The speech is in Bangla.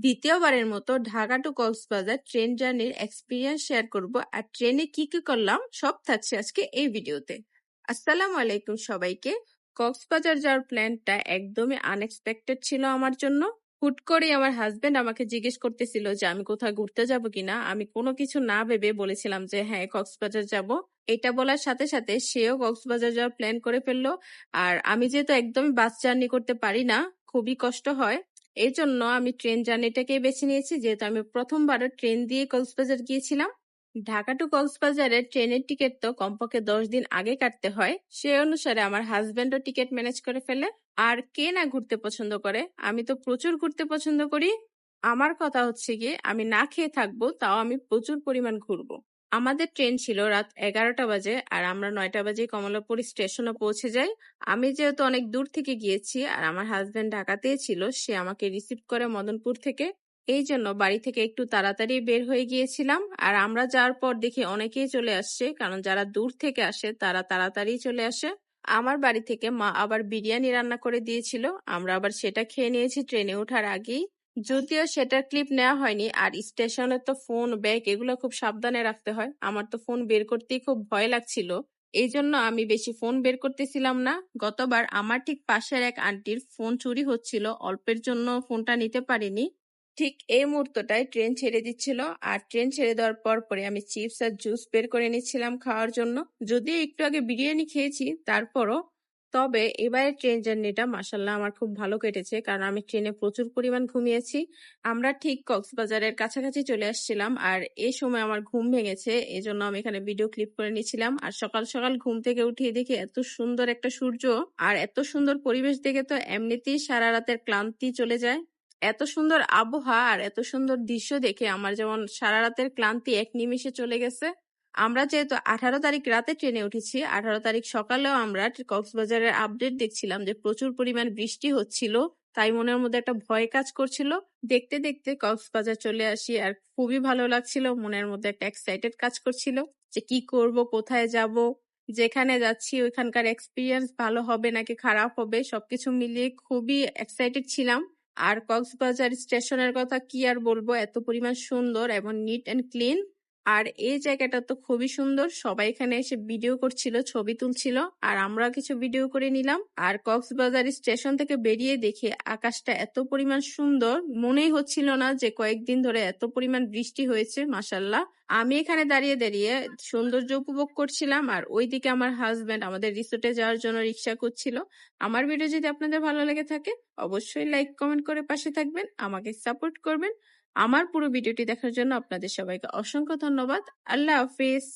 দ্বিতীয়বারের মতো ঢাকা টু কক্সবাজার ট্রেন জার্নির এক্সপিরিয়েন্স শেয়ার করব আর ট্রেনে কি কি করলাম সব থাকছে আজকে এই ভিডিওতে। আসসালামু আলাইকুম সবাইকে। কক্সবাজার যাওয়ার প্ল্যানটা একদমই আনএক্সপেক্টেড ছিল আমার জন্য। হুট করেই আমার হাজবেন্ড আমাকে জিজ্ঞেস করতেছিল যে আমি কোথাও ঘুরতে যাব কিনা। আমি কোনো কিছু না ভেবে বলেছিলাম যে হ্যাঁ কক্সবাজার যাব। এটা বলার সাথে সাথে সেও কক্সবাজার যাওয়ার প্ল্যান করে ফেললো। আর আমি যেহেতু একদমই বাস জার্নি করতে পারি না, খুবই কষ্ট হয়, এই জন্য আমি ট্রেন জার্নিটাকে বেছে নিয়েছি, যেহেতু আমি প্রথমবার ট্রেন দিয়ে কক্সবাজার গিয়েছিলাম। ঢাকা টু কক্সবাজারের ট্রেনের টিকিট তো কমপক্ষে 10 দিন আগে কাটতে হয়, সে অনুসারে আমার হাজবেন্ডও টিকিট ম্যানেজ করে ফেলে। আর কে না ঘুরতে পছন্দ করে, আমি তো প্রচুর ঘুরতে পছন্দ করি। আমার কথা হচ্ছে গিয়ে আমি না খেয়ে থাকবো, তাও আমি প্রচুর পরিমাণ ঘুরবো। আমাদের ট্রেন ছিল রাত 11টা বাজে আর আমরা 9টা বাজে কমলাপুর স্টেশনে পৌঁছে যাই। আমি যেহেতু অনেক দূর থেকে গিয়েছি আর আমার হাজবেন্ড ঢাকাতেই ছিল, সে আমাকে রিসিভ করে মদনপুর থেকে। এই জন্য বাড়ি থেকে একটু তাড়াতাড়ি বের হয়ে গিয়েছিলাম। আর আমরা যাওয়ার পর দেখি অনেকেই চলে আসছে, কারণ যারা দূর থেকে আসে তারা তাড়াতাড়ি চলে আসে। আমার বাড়ি থেকে মা আবার বিরিয়ানি রান্না করে দিয়েছিল, আমরা আবার সেটা খেয়ে নিয়েছি ট্রেনে ওঠার আগেই। যদিও সেটার ক্লিপ নেওয়া হয়নি। আর স্টেশনে তো ফোন ব্যাগ এগুলো খুব সাবধানে রাখতে হয়, আমার তো ফোন বের করতেই খুব ভয় লাগছিল, এই জন্য আমি বেশি ফোন বের করতেছিলাম না। গতবার আমার ঠিক পাশের এক আন্টির ফোন চুরি হচ্ছিল, অল্পের জন্য ফোনটা নিতে পারিনি। ঠিক এই মুহূর্তটায় ট্রেন ছেড়ে দিচ্ছিল, আর ট্রেন ছেড়ে দেওয়ার পর পরে আমি চিপস আর জুস বের করে নিচ্ছিলাম খাওয়ার জন্য। যদিও একটু আগে বিরিয়ানি খেয়েছি তারপরও। তবে এবারের ট্রেন জার্নিটা মাসাল্লাহ আমার খুব ভালো কেটেছে, কারণ আমি ট্রেনে প্রচুর পরিমাণ ঘুমিয়েছি। আমরা ঠিক কক্সবাজারের কাছাকাছি চলে আসছিলাম আর এই সময় আমার ঘুম ভেঙেছে, এই জন্য আমি এখানে ভিডিও ক্লিপ করে নিচ্ছিলাম। আর সকাল সকাল ঘুম থেকে উঠিয়ে দেখি এত সুন্দর একটা সূর্য আর এত সুন্দর পরিবেশ দেখে তো এমনিতেই সারা রাতের ক্লান্তি চলে যায়। এত সুন্দর আবহাওয়া আর এত সুন্দর দৃশ্য দেখে আমার যেমন সারা রাতের ক্লান্তি এক নিমিষে চলে গেছে। আমরা যেহেতু 18 তারিখ রাতে ট্রেনে উঠেছি, 18 তারিখ সকালেও আমরা কক্সবাজারের আপডেট দেখছিলাম যে প্রচুর পরিমাণ বৃষ্টি হচ্ছিল, তাই মনের মধ্যে একটা ভয় কাজ করছিল। দেখতে দেখতে কক্সবাজার চলে আসি আর খুবই ভালো লাগছিল, মনের মধ্যে একটা এক্সাইটেড কাজ করছিল যে কি করব, কোথায় যাব, যেখানে যাচ্ছি ওইখানকার এক্সপিরিয়েন্স ভালো হবে নাকি খারাপ হবে, সবকিছু মিলিয়ে খুবই এক্সাইটেড ছিলাম। আর কক্সবাজার স্টেশনের কথা কি আর বলবো, এত পরিমাণ সুন্দর এবং নিট এন্ড ক্লিন। আর এই জায়গাটা তো খুবই সুন্দর, সবাই এখানে এসে ভিডিও করছিল, ছবি তুলছিল, আর আমরা কিছু ভিডিও করে নিলাম। আর কক্সবাজার স্টেশন থেকে বেরিয়ে দেখে আকাশটা এত পরিমাণ সুন্দর, মনেই হচ্ছিল না যে কয়েকদিন ধরে এত পরিমাণ বৃষ্টি হয়েছে। মাসাল্লাহ, আমি এখানে দাঁড়িয়ে দাঁড়িয়ে সৌন্দর্য উপভোগ করছিলাম আর ওইদিকে আমার হাজবেন্ড আমাদের রিসোর্টে যাওয়ার জন্য রিক্সা করছিল। আমার ভিডিও যদি আপনাদের ভালো লেগে থাকে অবশ্যই লাইক কমেন্ট করে পাশে থাকবেন, আমাকে সাপোর্ট করবেন। আমার পুরো ভিডিওটি দেখার জন্য আপনাদের সবাইকে অসংখ্য ধন্যবাদ। আল্লাহ হাফিজ।